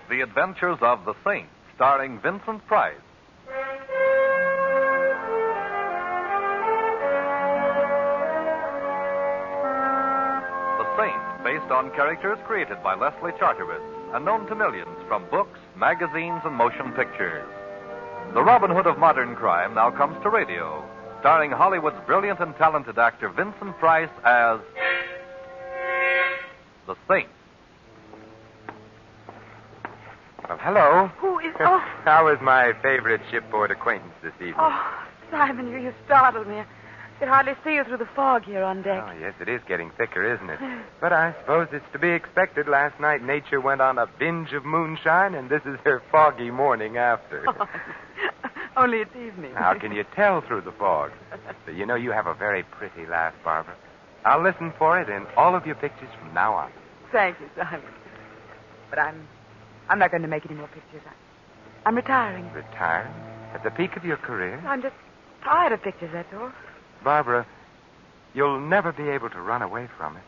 The Adventures of the Saint, starring Vincent Price. The Saint, based on characters created by Leslie Charteris and known to millions from books, magazines, and motion pictures. The Robin Hood of modern crime now comes to radio, starring Hollywood's brilliant and talented actor Vincent Price as the Saint. Well, hello. Who is... Oh, How is my favorite shipboard acquaintance this evening? oh Simon, you startled me. I could hardly see you through the fog here on deck. Oh, yes, it is getting thicker, isn't it? But I suppose it's to be expected. Last night, nature went on a binge of moonshine, and this is her foggy morning after. Only it's evening. How can you tell through the fog? But you know, you have a very pretty laugh, Barbara. I'll listen for it in all of your pictures from now on. Thank you, Simon. But I'm not going to make any more pictures. I'm retiring. Retired? At the peak of your career? I'm just tired of pictures, that's all. Barbara, you'll never be able to run away from it.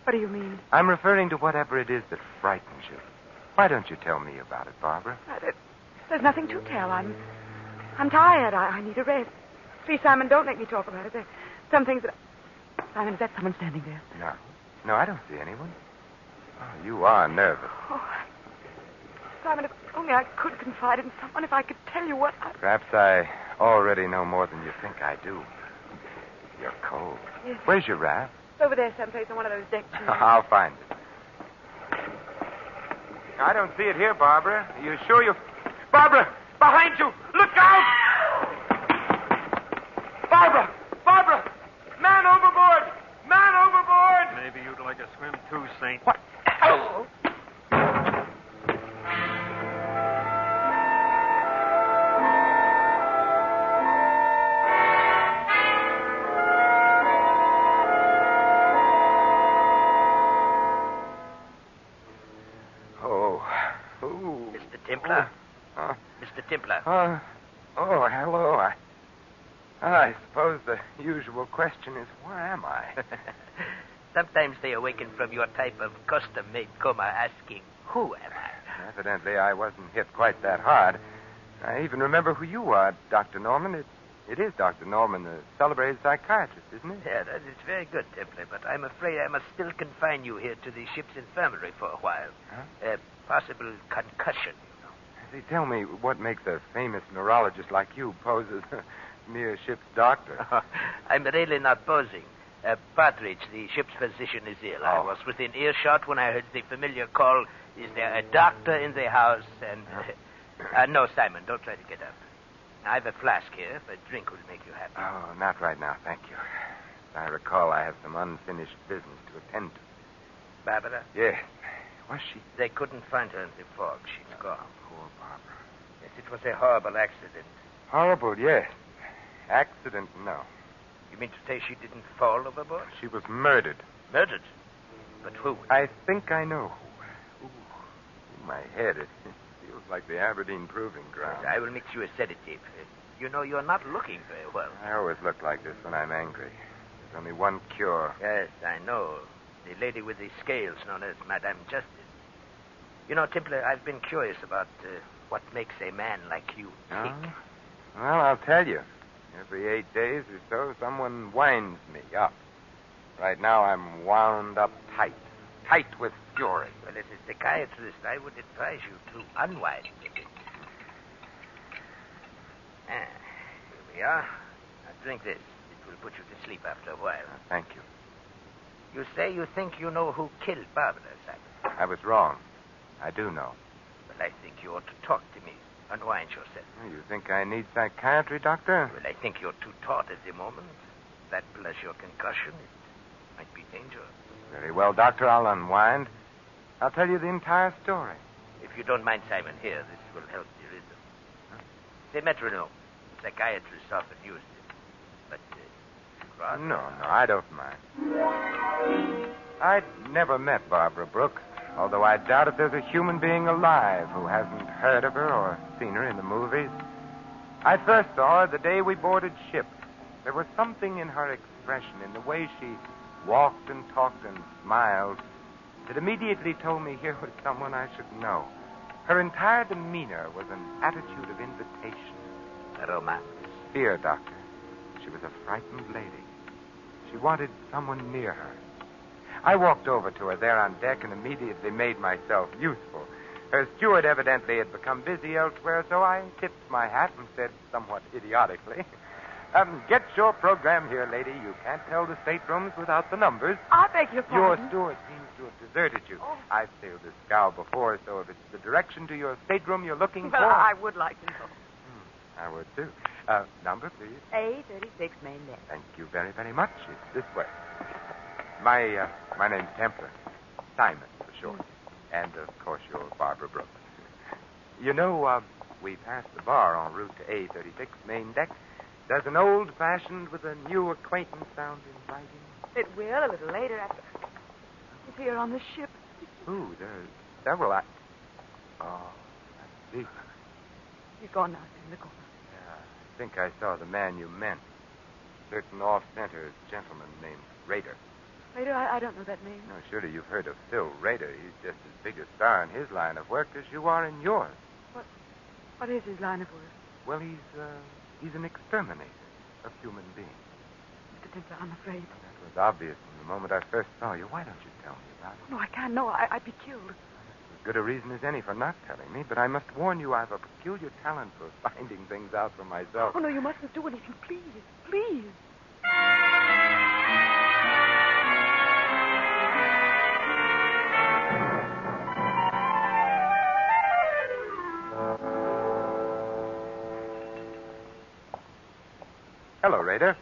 What do you mean? I'm referring to whatever it is that frightens you. Why don't you tell me about it, Barbara? There's nothing to tell. I'm tired. I need a rest. Please, Simon, don't make me talk about it. There's some things that... Simon, is that someone standing there? No, I don't see anyone. Oh, you are nervous. Oh, Simon, if only I could confide in someone, if I could tell you what I... Perhaps I already know more than you think I do. You're cold. Yes. Where's your raft? It's over there someplace on one of those deck chairs. I'll find it. I don't see it here, Barbara. Are you sure you... Barbara! Behind you! Look out! Barbara! Barbara! Man overboard! Man overboard! Maybe you'd like a swim too, Saint. What? Oh. Mr. Templar? Mr. Templar? Hello. I suppose the usual question is, where am I? Sometimes they awaken from your type of custom-made coma asking, who am I? Evidently, I wasn't hit quite that hard. I even remember who you are, Dr. Norman. It is Dr. Norman, the celebrated psychiatrist, isn't it? Yeah, that is very good, Templar, but I'm afraid I must still confine you here to the ship's infirmary for a while. Huh? Possible concussion, you know. See, tell me what makes a famous neurologist like you pose as a mere ship's doctor. I'm really not posing. Partridge, the ship's physician, is ill. I was within earshot when I heard the familiar call, is there a doctor in the house? And, no, Simon, don't try to get up. I have a flask here. If a drink will make you happy. Oh, not right now, thank you. I recall I have some unfinished business to attend to. Barbara? Yes. Was she? They couldn't find her in the fog. She's gone. Poor Barbara. Yes, it was a horrible accident. Horrible, yes. Accident, no. You mean to say she didn't fall overboard? She was murdered. Murdered? But who? I think I know who. Ooh, my head. It feels like the Aberdeen Proving Ground. Yes, I will mix you a sedative. You know, you're not looking very well. I always look like this when I'm angry. There's only one cure. Yes, I know. The lady with the scales known as Madame Justice. You know, Templar, I've been curious about what makes a man like you tick. Well, I'll tell you. Every 8 days or so, someone winds me up. Right now, I'm wound up tight. Tight with fury. Well, as a psychiatrist, I would advise you to unwind a bit. Here we are. Now, drink this. It will put you to sleep after a while. Thank you. You say you think you know who killed Barbara, Simon. I was wrong. I do know. Well, I think you ought to talk to me. Unwind yourself. You think I need psychiatry, Doctor? Well, I think you're too taut at the moment. That plus your concussion, it might be dangerous. Very well, Doctor. I'll unwind. I'll tell you the entire story. If you don't mind, Simon, here, this will help the rhythm. It's a metronome. Psychiatrists often use it. But, No, I don't mind. I'd never met Barbara Brooks, although I doubt if there's a human being alive who hasn't heard of her or seen her in the movies. I first saw her the day we boarded ship. There was something in her expression, in the way she walked and talked and smiled, that immediately told me here was someone I should know. Her entire demeanor was an attitude of invitation. A romance. Fear, Doctor. She was a frightened lady. She wanted someone near her. I walked over to her there on deck and immediately made myself useful. Her steward evidently had become busy elsewhere, so I tipped my hat and said somewhat idiotically, get your program here, lady. You can't tell the staterooms without the numbers. I beg your Your pardon. steward seems to have deserted you. Oh. I've sailed this scow before, so if it's the direction to your stateroom you're looking Well, for... I would like to know. I would, too. Number, please. A36 main deck. Thank you very, very much. It's this way. My name's Templar. Simon, for short. And, of course, you're Barbara Brooks. You know, we passed the bar en route to A36 main deck. Does an old-fashioned with a new acquaintance sound inviting? It will a little later after... He's here on the ship. Ooh, there's several... Oh, I see. He's gone now, in the corner. Yeah, I think I saw the man you meant. Certain off-center gentleman named Rader. Later, I don't know that name. No, surely you've heard of Phil Rader. He's just as big a star in his line of work as you are in yours. What is his line of work? Well, he's an exterminator of human beings. Mr. Templar, I'm afraid. That was obvious from the moment I first saw you. Why don't you tell me about it? No, I can't. No, I'd be killed. As good a reason as any for not telling me, but I must warn you I've a peculiar talent for finding things out for myself. Oh, no, you mustn't do anything. Please, please. Hello, Rader.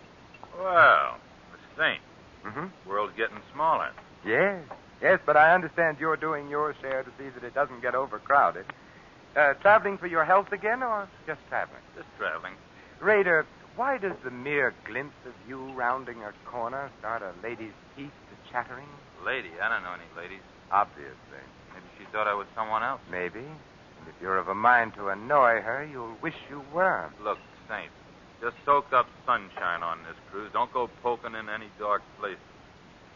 Well, the Saint. Mm-hmm. World's getting smaller. Yes, but I understand you're doing your share to see that it doesn't get overcrowded. Traveling for your health again, or just traveling? Just traveling. Rader, why does the mere glimpse of you rounding a corner start a lady's teeth to chattering? Lady, I don't know any ladies. Obviously. Maybe she thought I was someone else. Maybe. And if you're of a mind to annoy her, you'll wish you were. Look, Saint, just soak up sunshine on this cruise. Don't go poking in any dark places.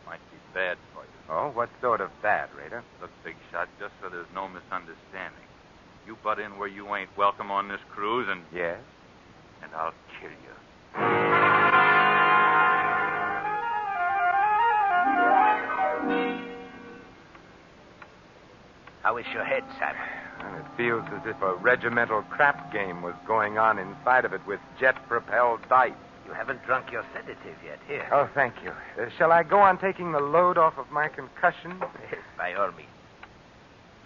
Might be bad for you. Oh, what sort of bad, Rader? Look, Big Shot, just so there's no misunderstanding. You butt in where you ain't welcome on this cruise, and Yes? I'll kill you. How is your head, Simon? Well, it feels as if a regimental crap game was going on inside of it with jet-propelled dice. You haven't drunk your sedative yet. Here. Oh, thank you. Shall I go on taking the load off of my concussion? Yes, by all means.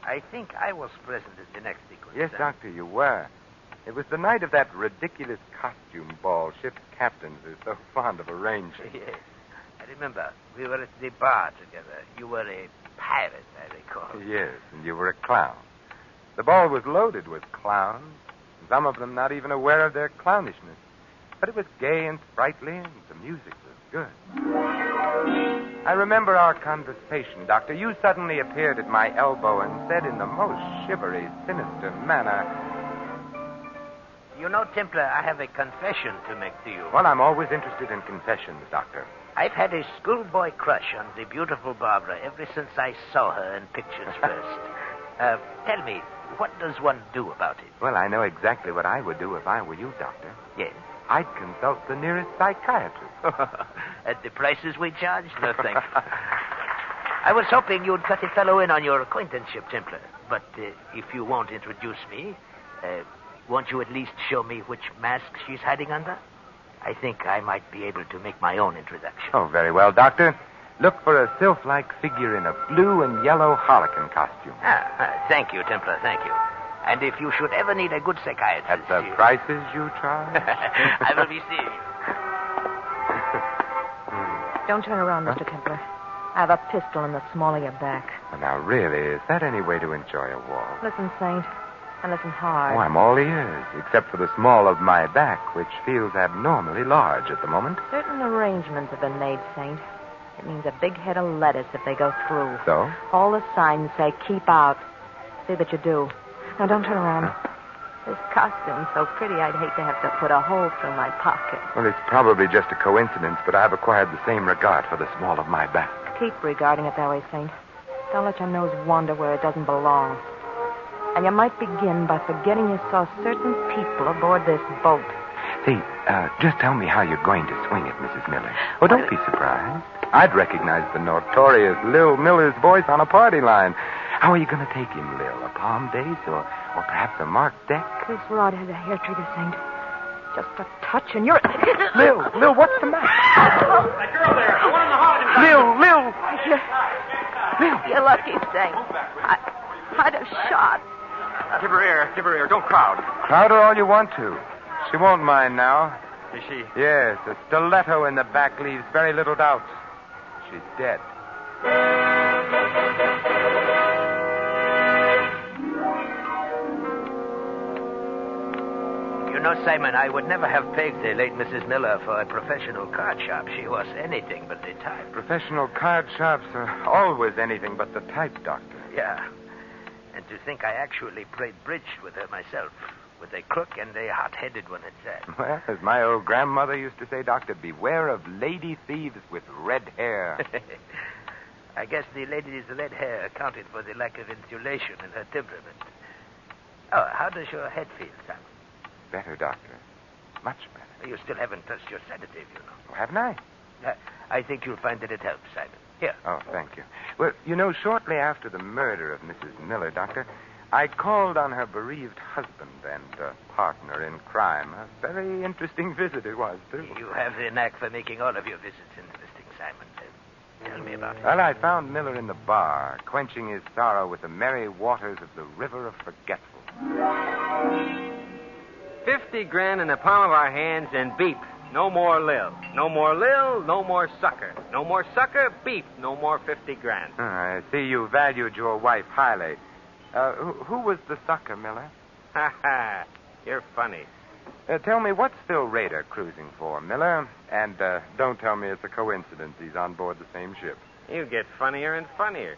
I think I was present at the next sequence. Yes, Doctor, you were. It was the night of that ridiculous costume ball ship's captains are so fond of arranging. Yes. I remember. We were at the bar together. You were a pirate, I recall. Yes, and you were a clown. The ball was loaded with clowns, some of them not even aware of their clownishness. But it was gay and sprightly, and the music was good. I remember our conversation, Doctor. You suddenly appeared at my elbow and said in the most shivery, sinister manner... You know, Templar, I have a confession to make to you. Well, I'm always interested in confessions, Doctor. I've had a schoolboy crush on the beautiful Barbara ever since I saw her in pictures first. Tell me, what does one do about it? Well, I know exactly what I would do if I were you, Doctor. Yes. I'd consult the nearest psychiatrist. At the prices we charge? No, thanks. I was hoping you'd cut a fellow in on your acquaintanceship, Templar. But if you won't introduce me, won't you at least show me which mask she's hiding under? I think I might be able to make my own introduction. Oh, very well, Doctor. Look for a sylph-like figure in a blue and yellow harlequin costume. Thank you, Templar, thank you. And if you should ever need a good psychiatrist... At the prices you charge? I will be seeing you. Don't turn around, Mr. Templar. I have a pistol in the small of your back. Well, now, really, is that any way to enjoy a walk? Listen, Saint, and listen hard. Oh, I'm all ears, except for the small of my back, which feels abnormally large at the moment. Certain arrangements have been made, Saint. It means a big head of lettuce if they go through. So? All the signs say keep out. See that you do. Now, don't turn around. This costume's so pretty, I'd hate to have to put a hole through my pocket. Well, it's probably just a coincidence, but I've acquired the same regard for the small of my back. Keep regarding it that way, Saint. Don't let your nose wander where it doesn't belong. And you might begin by forgetting you saw certain people aboard this boat. See, just tell me how you're going to swing it, Mrs. Miller. Oh, don't be surprised. I'd recognize the notorious Lil Miller's voice on a party line. How are you going to take him, Lil? A palm base or perhaps a marked deck? This rod has a hair trigger, Saint. Just a touch and you're... Lil, what's the matter? That girl there, the one in the hall. Lil! You're lucky, Saint. I'd have shot. Give her air. Don't crowd. Crowd her all you want to. She won't mind now. Is she? Yes, a stiletto in the back leaves very little doubt. She's dead. You know, Simon, I would never have pegged the late Mrs. Miller for a professional card sharp. She was anything but the type. Professional card sharps are always anything but the type, Doctor. Yeah. And to think I actually played bridge with her myself. With a crook and a hot-headed one at that. Well, as my old grandmother used to say, Doctor, beware of lady thieves with red hair. I guess the lady's red hair accounted for the lack of insulation in her temperament. Oh, how does your head feel, Simon? Better, Doctor. Much better. You still haven't touched your sedative, you know. Oh, haven't I? I think you'll find that it helps, Simon. Here. Oh, thank you. Well, you know, shortly after the murder of Mrs. Miller, Doctor, I called on her bereaved husband and partner in crime. A very interesting visit it was, too. You have the knack for making all of your visits interesting, Simon. Tell me about it. Well, I found Miller in the bar, quenching his sorrow with the merry waters of the River of Forgetful. 50 grand in the palm of our hands and beep. No more Lil. No more Lil, no more sucker. No more sucker, beep. No more 50 grand. I see you valued your wife highly. Who was the sucker, Miller? Ha ha. You're funny. Tell me, what's Phil Rader cruising for, Miller? And don't tell me it's a coincidence he's on board the same ship. You get funnier and funnier.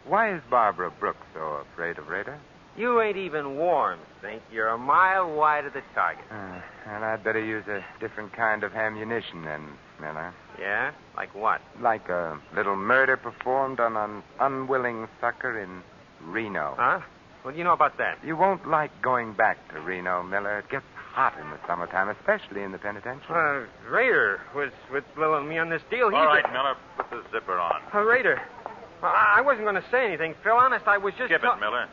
Why is Barbara Brooks so afraid of Rader? You ain't even warm, Think. You're a mile wide of the target. And I'd better use a different kind of ammunition then, Miller. Yeah? Like what? Like a little murder performed on an unwilling sucker in Reno. Huh? What do you know about that? You won't like going back to Reno, Miller. It gets hot in the summertime, especially in the penitentiary. Raider was with Lil and me on this deal. All right, Miller, put the zipper on. Raider. I wasn't going to say anything, Phil. Honest, I was just... Skip it, Miller.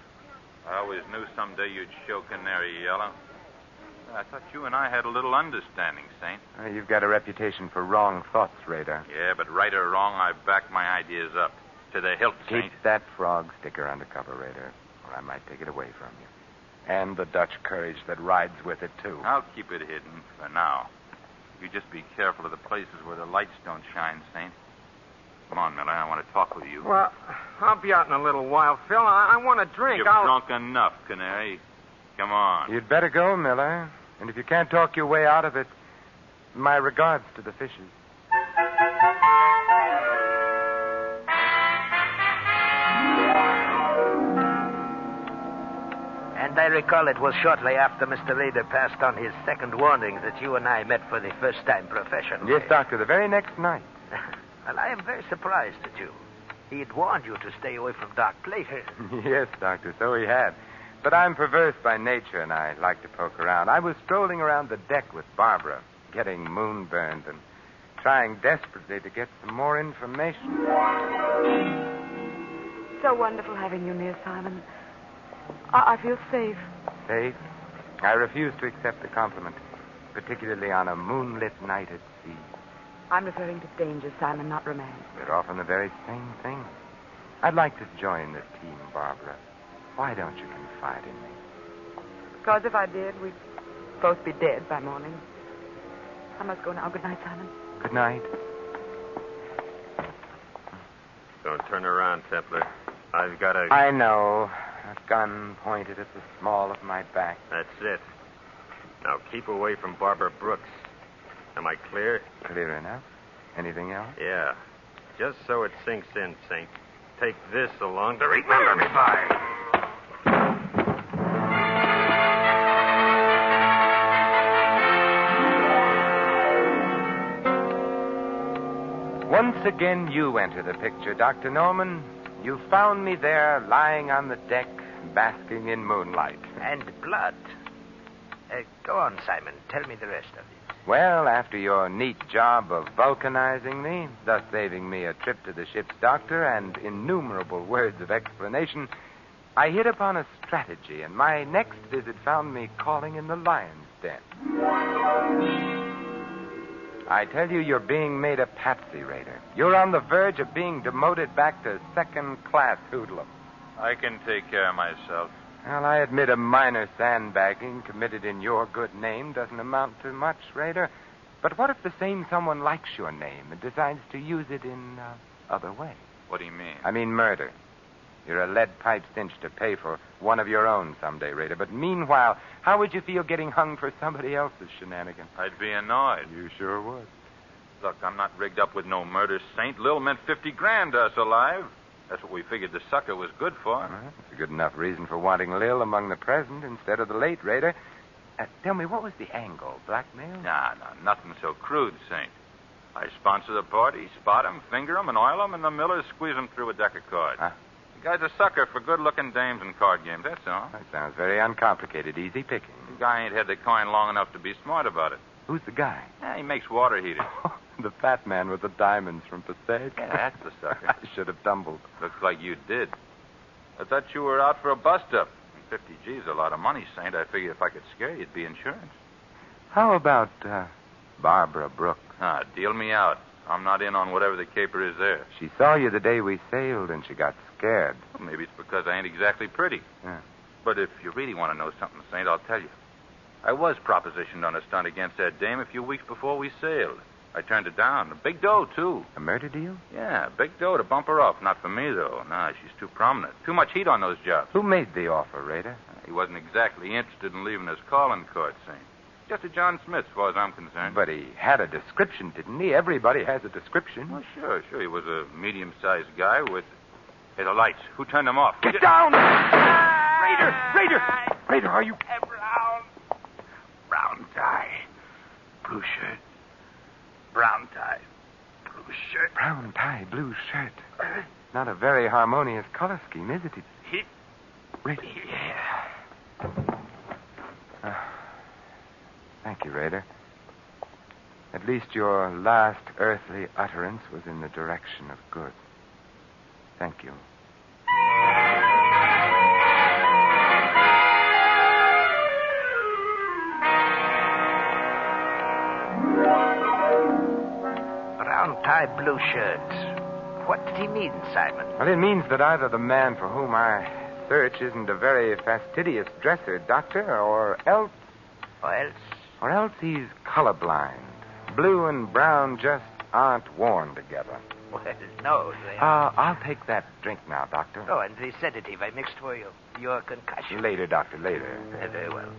I always knew someday you'd show Canary Yellow. I thought you and I had a little understanding, Saint. You've got a reputation for wrong thoughts, Raider. Yeah, but right or wrong, I back my ideas up. To the hilt, Saint. Keep that frog sticker under cover, Raider, or I might take it away from you. And the Dutch courage that rides with it, too. I'll keep it hidden for now. You just be careful of the places where the lights don't shine, Saint. Come on, Miller. I want to talk with you. Well, I'll be out in a little while, Phil. I want a drink. You've drunk enough, Canary. Come on. You'd better go, Miller. And if you can't talk your way out of it, my regards to the fishes. And I recall it was shortly after Mr. Rader passed on his second warning that you and I met for the first time professionally. Yes, Doctor, the very next night. Well, I am very surprised at you. He had warned you to stay away from dark places. Yes, Doctor, so he had. But I'm perverse by nature, and I like to poke around. I was strolling around the deck with Barbara, getting moonburned and trying desperately to get some more information. So wonderful having you near, Simon. I feel safe. Safe? I refuse to accept the compliment, particularly on a moonlit night at sea. I'm referring to danger, Simon, not romance. They're often the very same thing. I'd like to join this team, Barbara. Why don't you confide in me? Because if I did, we'd both be dead by morning. I must go now. Good night, Simon. Good night. Don't turn around, Templar. I've got a... I know. A gun pointed at the small of my back. That's it. Now keep away from Barbara Brooks. Am I clear? Clear enough. Anything else? Yeah. Just so it sinks in, Saint. Take this along to remember me by. Once again, you enter the picture, Dr. Norman. You found me there, lying on the deck, basking in moonlight. And blood. Go on, Simon. Tell me the rest of it. Well, after your neat job of vulcanizing me, thus saving me a trip to the ship's doctor and innumerable words of explanation, I hit upon a strategy, and my next visit found me calling in the lion's den. I tell you, you're being made a patsy, Raider. You're on the verge of being demoted back to second-class hoodlum. I can take care of myself. Well, I admit a minor sandbagging committed in your good name doesn't amount to much, Raider. But what if the same someone likes your name and decides to use it in other ways? What do you mean? I mean murder. You're a lead pipe cinch to pay for one of your own someday, Raider. But meanwhile, how would you feel getting hung for somebody else's shenanigans? I'd be annoyed. You sure would. Look, I'm not rigged up with no murder saint. Lil meant 50 grand to us alive. That's what we figured the sucker was good for. Well, that's a good enough reason for wanting Lil among the present instead of the late, Raider. Tell me, what was the angle? Blackmail? Nah, nothing so crude, Saint. I sponsor the party, spot him, finger him, and oil him, and the Millers squeeze him through a deck of cards. Huh? The guy's a sucker for good-looking dames and card games, that's all. That sounds very uncomplicated, easy picking. The guy ain't had the coin long enough to be smart about it. Who's the guy? Yeah, he makes water heaters. The fat man with the diamonds from Passaic? Yeah, that's the sucker. I should have tumbled. Looks like you did. I thought you were out for a bust-up. 50 G's a lot of money, Saint. I figured if I could scare you, it'd be insurance. How about Barbara Brooks? Deal me out. I'm not in on whatever the caper is there. She saw you the day we sailed, and she got scared. Well, maybe it's because I ain't exactly pretty. Yeah. But if you really want to know something, Saint, I'll tell you. I was propositioned on a stunt against that dame a few weeks before we sailed. I turned it down. A big dough, too. A murder deal? Yeah, big dough to bump her off. Not for me, though. Nah, she's too prominent. Too much heat on those jobs. Who made the offer, Raider? He wasn't exactly interested in leaving his calling card, Saint. Just a John Smith, as far as I'm concerned. But he had a description, didn't he? Everybody has a description. Well, sure. He was a medium-sized guy with... Hey, the lights. Who turned them off? Get down! Raider, are you... Brown tie, blue shirt. Brown tie, blue shirt. Brown tie, blue shirt. Not a very harmonious color scheme, is it? Raider. Yeah. Thank you, Raider. At least your last earthly utterance was in the direction of good. Thank you. Brown tie, blue shirt. What did he mean, Simon? Well, it means that either the man for whom I search isn't a very fastidious dresser, Doctor, or else he's colorblind. Blue and brown just aren't worn together. Well, no, they are. I'll take that drink now, Doctor. Oh, and the sedative I mixed for you. Your concussion. Later, Doctor, later. Very well.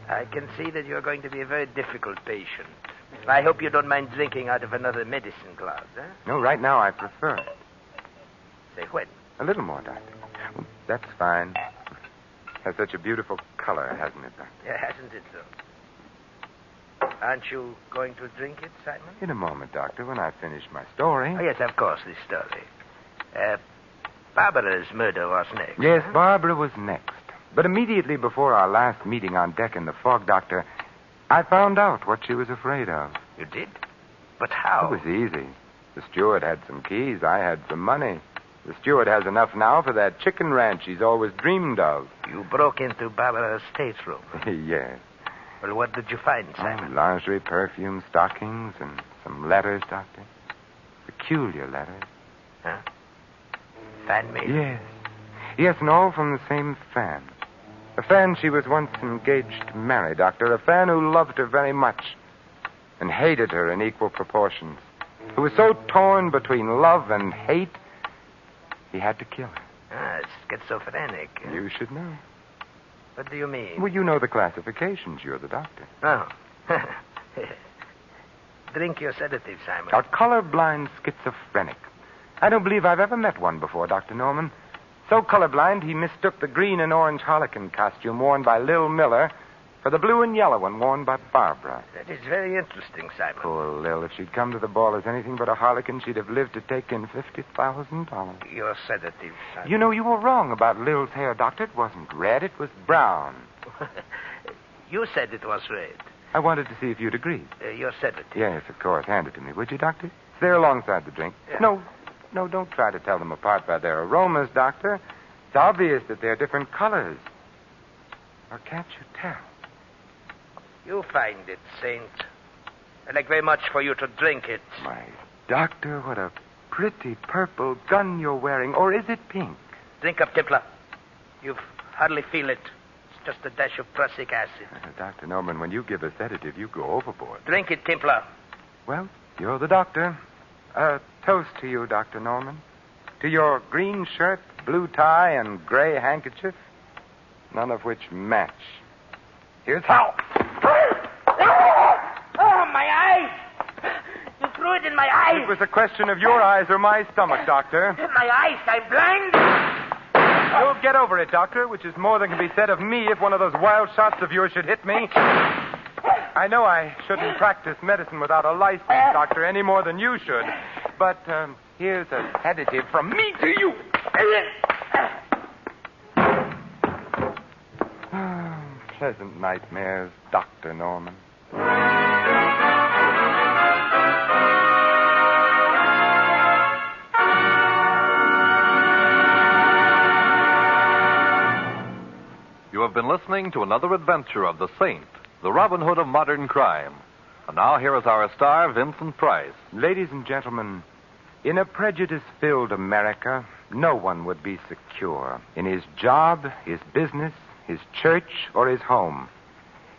I can see that you're going to be a very difficult patient. I hope you don't mind drinking out of another medicine glass, huh? No, right now I prefer it. Say when? A little more, Doctor. That's fine. Has such a beautiful color, hasn't it, Doctor? Yeah, hasn't it, so? Aren't you going to drink it, Simon? In a moment, Doctor, when I finish my story. Oh, yes, of course, this story. Barbara's murder was next. Yes, Barbara was next. But immediately before our last meeting on deck in the fog, Doctor, I found out what she was afraid of. You did? But how? It was easy. The steward had some keys. I had some money. The steward has enough now for that chicken ranch he's always dreamed of. You broke into Barbara's stateroom. Yes. Well, what did you find, Simon? Lingerie, perfume, stockings, and some letters, Doctor. Peculiar letters. Huh? Fan mail? Yes. Yes, and all from the same fan. A fan she was once engaged to marry, Doctor. A fan who loved her very much and hated her in equal proportions. Who was so torn between love and hate, he had to kill her. Ah, schizophrenic. You should know. What do you mean? Well, you know the classifications. You're the doctor. Oh. Drink your sedative, Simon. A colorblind schizophrenic. I don't believe I've ever met one before, Dr. Norman. So colorblind, he mistook the green and orange harlequin costume worn by Lil Miller for the blue and yellow one worn by Barbara. That is very interesting, Simon. Poor Lil. If she'd come to the ball as anything but a harlequin, she'd have lived to take in $50,000. Your sedative, Simon. You know, you were wrong about Lil's hair, Doctor. It wasn't red. It was brown. You said it was red. I wanted to see if you'd agree. Your sedative. Yes, of course. Hand it to me, would you, Doctor? It's there alongside the drink. Yeah. No, don't try to tell them apart by their aromas, Doctor. It's obvious that they're different colors. Or can't you tell? You find it, Saint. I'd like very much for you to drink it. My Doctor, what a pretty purple gun you're wearing. Or is it pink? Drink up, Templar. You hardly feel it. It's just a dash of prussic acid. Dr. Norman, when you give a sedative, you go overboard. Drink it, Templar. Well, you're the doctor. A toast to you, Dr. Norman. To your green shirt, blue tie, and gray handkerchief, none of which match. Here's how. Oh, my eyes! You threw it in my eyes. It was a question of your eyes or my stomach, Doctor. My eyes, I'm blind. You'll get over it, Doctor, which is more than can be said of me if one of those wild shots of yours should hit me. I know I shouldn't practice medicine without a license, Doctor, any more than you should. But here's a sedative from me to you. Pleasant nightmares, Dr. Norman. You have been listening to another adventure of the Saint, the Robin Hood of modern crime. And now here is our star, Vincent Price. Ladies and gentlemen, in a prejudice-filled America, no one would be secure in his job, his business, his church, or his home.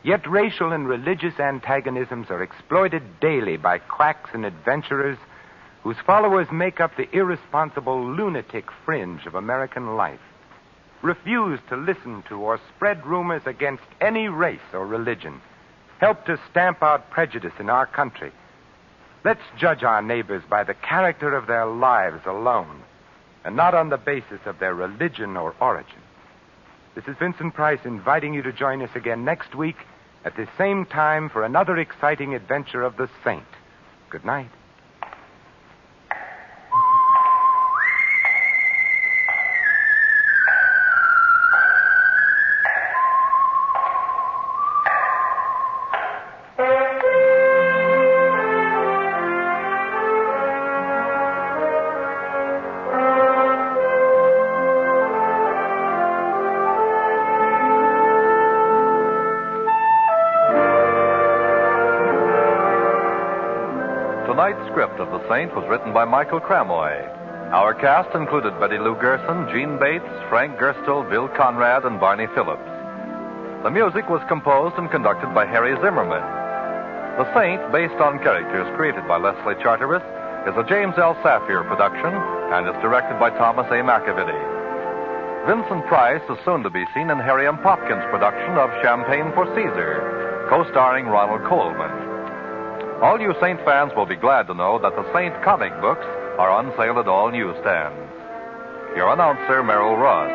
Yet racial and religious antagonisms are exploited daily by quacks and adventurers whose followers make up the irresponsible lunatic fringe of American life. Refuse to listen to or spread rumors against any race or religion. Help to stamp out prejudice in our country. Let's judge our neighbors by the character of their lives alone, and not on the basis of their religion or origin. This is Vincent Price inviting you to join us again next week at the same time for another exciting adventure of the Saint. Good night. Tonight's script of The Saint was written by Michael Cramoy. Our cast included Betty Lou Gerson, Gene Bates, Frank Gerstel, Bill Conrad, and Barney Phillips. The music was composed and conducted by Harry Zimmerman. The Saint, based on characters created by Leslie Charteris, is a James L. Safier production and is directed by Thomas A. McAvity. Vincent Price is soon to be seen in Harry M. Popkins' production of Champagne for Caesar, co-starring Ronald Coleman. All you Saint fans will be glad to know that the Saint comic books are on sale at all newsstands. Your announcer, Merrill Ross.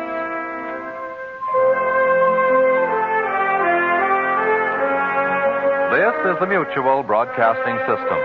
This is the Mutual Broadcasting System.